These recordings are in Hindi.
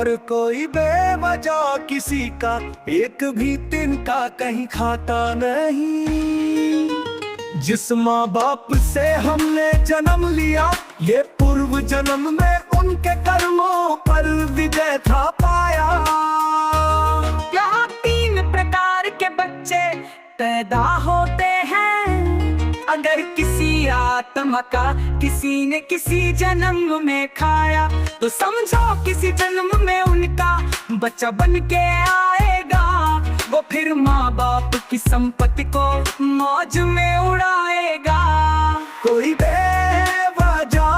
और कोई बेवजह किसी का एक भी तिनका कहीं खाता नहीं। जिस माँ बाप से हमने जन्म लिया, ये पूर्व जन्म में उनके कर्मों पर विजय था पाया। यहाँ 3 प्रकार के बच्चे पैदा होते हैं। अगर किसी आत्मा का किसी ने किसी जन्म में खाया, तो समझो किसी जन्म में उनका बच्चा बन के आएगा। वो फिर माँ बाप की संपत्ति को मौज में उड़ाएगा। कोई बेवजह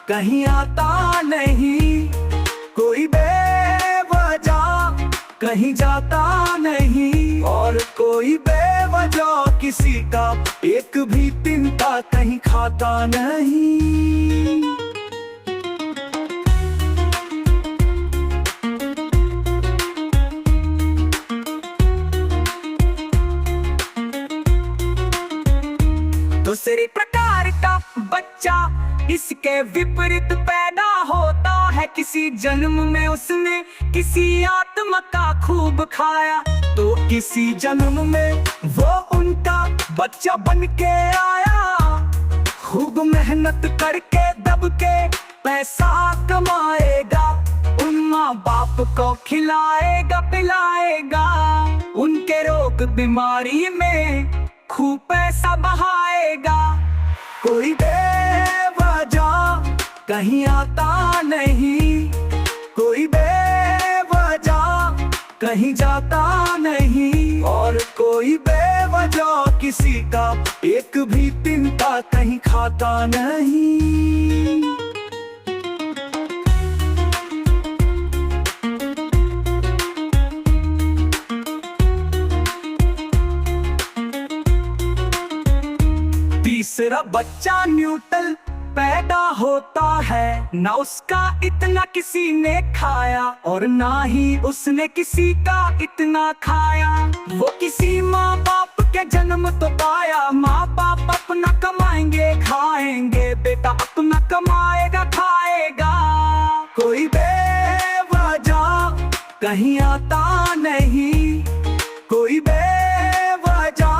कहीं आता नहीं, कोई बेवजह कहीं जाता नहीं, और कोई बेवजह किसी का एक भी तिनका कहीं खाता नहीं। दूसरी प्रकार का बच्चा इसके विपरीत पैदा होता है। किसी जन्म में उसने किसी आत्मा का खूब खाया, तो किसी जन्म में वो उनका बच्चा बन के आया। खूब मेहनत करके दब के पैसा कमाएगा, उन माँ बाप को खिलाएगा पिलाएगा। उनके रोग बीमारी में खूब पैसा बहाएगा। कोई बेवजह कहीं आता नहीं, कोई बेवजह कहीं जाता नहीं, और कोई बेवजह किसी का एक भी तिनका कहीं खाता नहीं। तीसरा बच्चा न्यूटन पैदा होता है। ना उसका इतना किसी ने खाया, और ना ही उसने किसी का इतना खाया। वो किसी माँ बाप के जन्म तो पाया। माँ बाप अपना कमाएंगे खाएंगे, बेटा अपना कमाएगा खाएगा। कोई बेवजह कहीं आता नहीं, कोई बेवजह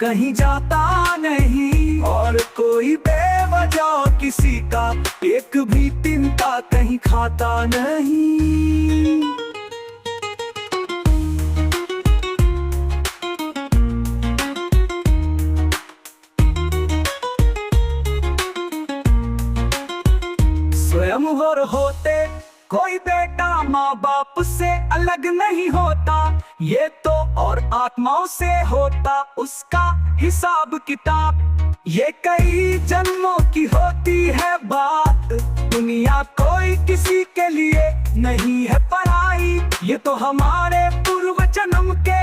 कहीं जाता नहीं, और कोई बेवजह किसी का एक भी तिनका कहीं खाता नहीं। स्वयं होते कोई बेटा माँ बाप से अलग नहीं होता। ये तो और आत्माओं से होता उसका हिसाब किताब। ये कई जन्मों की होती है बात। दुनिया कोई किसी के लिए नहीं है पराई। ये तो हमारे पूर्व जन्म के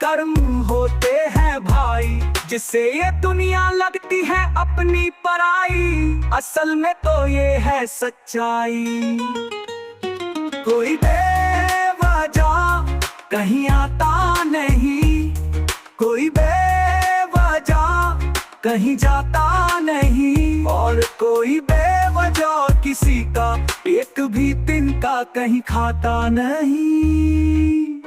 कर्म होते हैं भाई, जिससे ये दुनिया लगती है अपनी पराई। असल में तो ये है सच्चाई। कोई बेवजह कहीं आता नहीं, कोई बेवजह कहीं जाता नहीं, और कोई बेवजह किसी का एक भी तिनका कहीं खाता नहीं।